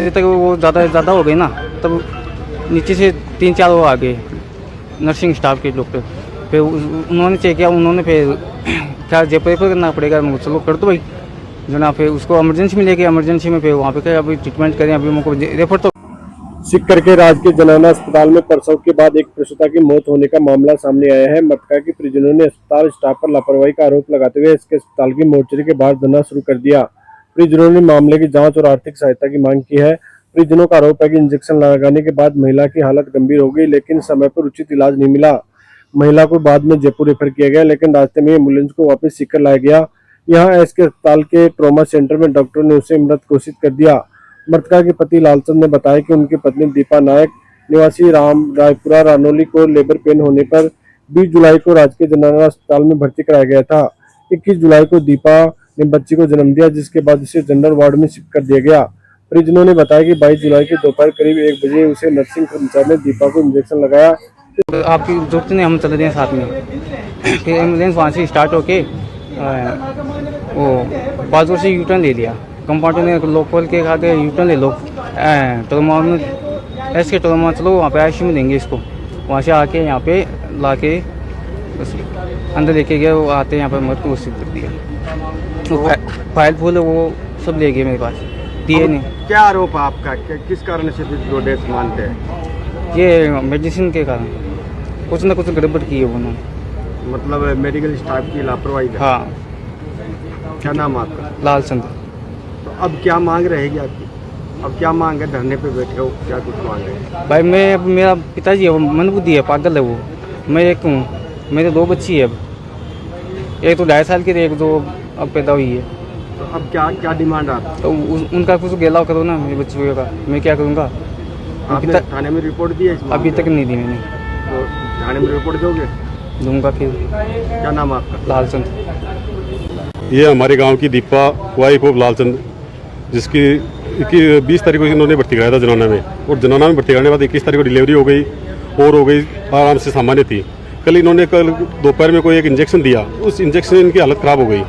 जैसे तक वो ज़्यादा हो गए ना, तब नीचे से 3-4 वो आ गए नर्सिंग स्टाफ के डॉक्टर। फिर उन्होंने चेक किया, उन्होंने फिर क्या रेफर करना पड़ेगा, चलो कर दो भाई जना। फिर उसको इमरजेंसी में लेके, इमरजेंसी में फिर वहाँ पे क्या अभी ट्रीटमेंट करें, अभी मुझको रेफर तो। सीकर के राजकीय जनाना अस्पताल में प्रसव के बाद एक प्रसूता की मौत होने का मामला सामने आया है। मृतका के परिजनों ने अस्पताल स्टाफ पर लापरवाही का आरोप लगाते हुए इसके अस्पताल की मोर्चरी के बाहर धरना शुरू कर दिया। परिजनों ने मामले की जांच और आर्थिक सहायता की मांग की है। परिजनों का आरोप है कि इंजेक्शन लगाने के बाद महिला की हालत गंभीर हो गई, लेकिन समय पर उचित इलाज नहीं मिला। महिला को बाद में जयपुर रेफर किया गया, लेकिन रास्ते में एम्बुलेंस को वापस सीकर लाया गया। यहाँ एसके अस्पताल के ट्रॉमा सेंटर में डॉक्टर ने उसे मृत घोषित कर दिया। मृतका के पति लालचंद ने बताया कि उनकी पत्नी दीपा नायक निवासी रायपुरा रानोली को लेबर पेन होने पर 20 जुलाई को राजकीय जनाना अस्पताल में भर्ती कराया गया था। 21 जुलाई को दीपा ने बच्ची को जन्म दिया, जिसके बाद उसे जनरल वार्ड में शिफ्ट कर दिया गया। परिजनों ने बताया कि 22 जुलाई के दोपहर करीब 1 बजे उसे नर्सिंग कर्मचारी ने दीपा को इंजेक्शन लगाया। आपकी जरूरत नहीं, हम चले गए साथ में। फिर एम्बुलेंस वहाँ से स्टार्ट होके वो 5 वर्ष से यूटर्न ले लिया। कंपाउंडर ने लोग खोल के खा के यूटर्न ले लो, ट्रोमा में ऐसे ट्रोमा चलो वहाँ पे आईसीयू में देंगे इसको। वहाँ से आके यहाँ पे ला के बस अंदर लेके गए, वो आते यहाँ पर मत को घोषित कर दिया। तो फाइल फूल वो सब ले गए मेरे पास, दिए नहीं। क्या आरोप है आपका, किस कारण से दो डेथ मानते हैं? ये मेडिसिन के कारण कुछ ना कुछ गड़बड़ की है उन्होंने, मतलब मेडिकल स्टाफ की लापरवाही। हाँ। क्या नाम आपका? लालचंद। तो अब क्या मांग रहेगी आपकी? अब क्या मांग है? धरने पे बैठे हो, क्या कुछ मांग है? भाई मैं, मेरा पिताजी है वो मंदबुद्धि है, पागल है वो। मैं एक हूँ, मेरे 2 बच्ची है। अब एक तो 2.5 साल की, एक तो अब पैदा हुई है। तो अब क्या डिमांड आप? तो उनका कुछ गेलाव करो ना मेरे बच्चों का, मैं क्या करूँगा? आपने थाने में रिपोर्ट दी है? अभी तक नहीं दी मैंने। तो थाने में रिपोर्ट दोगे? दूंगा फिर। क्या नाम आपका? लालचंद। ये हमारे गांव की दीपा वाइफ ऑफ लालचंद, जिसकी 20 तारीख को इन्होंने भर्ती कराया था जनाना में, और जनाना में भर्ती कराने के बाद 21 तारीख को डिलीवरी हो गई और हो गई आराम से सामान्य थी। कल दोपहर में कोई एक इंजेक्शन दिया, उस इंजेक्शन इनकी हालत ख़राब हो गई।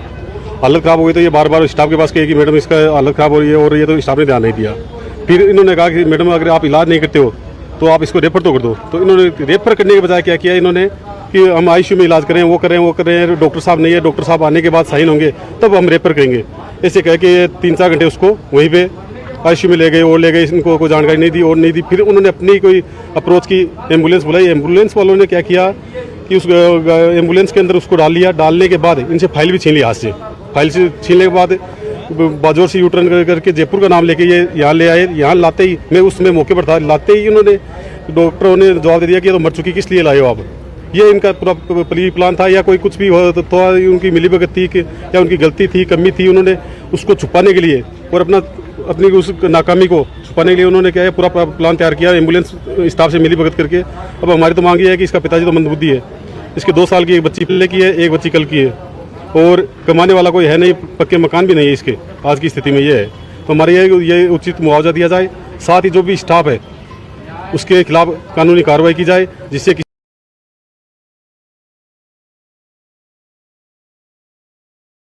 हालत ख़राब हो गई तो ये बार बार स्टाफ के पास कहे कि मैडम इसका हालत ख़राब हो रही है, और ये तो स्टाफ ने ध्यान नहीं दिया। फिर इन्होंने कहा कि मैडम अगर आप इलाज नहीं करते हो तो आप इसको रेफर तो कर दो। तो इन्होंने रेफर करने के बजाय क्या किया इन्होंने कि हम आईसीयू में इलाज करें, वो करें, डॉक्टर साहब नहीं है, डॉक्टर साहब आने के बाद साइन होंगे तब हम रेफर करेंगे। ऐसे कह के 3-4 घंटे उसको वहीं पे आईसीयू में ले गए और ले गए, इनको कोई जानकारी नहीं दी और नहीं दी। फिर उन्होंने अपनी कोई अप्रोच की, एम्बुलेंस बुलाई। एम्बुलेंस वालों ने क्या किया कि उस एम्बुलेंस के अंदर उसको डाल लिया। डालने के बाद इनसे फाइल भी छीन ली हाथ से। फाइल से छीनने के बाद बाजोर से यूटर्न करके जयपुर का नाम लेके ये यहाँ ले आए। यहाँ लाते ही, मैं उसमें मौके पर था, लाते ही उन्होंने डॉक्टरों ने जवाब दे दिया कि ये तो मर चुकी, किस लिए लाए हो आप? ये इनका पूरा प्री प्लान था, या कोई कुछ भी हो तो उनकी मिलीभगत थी कि या उनकी गलती थी, कमी थी। उन्होंने उसको छुपाने के लिए और अपनी उस नाकामी को छुपाने के लिए उन्होंने क्या है पूरा प्लान तैयार किया एम्बुलेंस स्टाफ से मिलीभगत करके। अब हमारी तो मांग ये है कि इसका पिताजी तो मंदबुद्धि है, इसके 2 साल की एक बच्ची पहले की है, एक बच्ची कल की है, और कमाने वाला कोई है नहीं, पक्के मकान भी नहीं है इसके आज की स्थिति में ये है। तो हमारे ये उचित मुआवजा दिया जाए, साथ ही जो भी स्टाफ है उसके खिलाफ कानूनी कार्रवाई की जाए, जिससे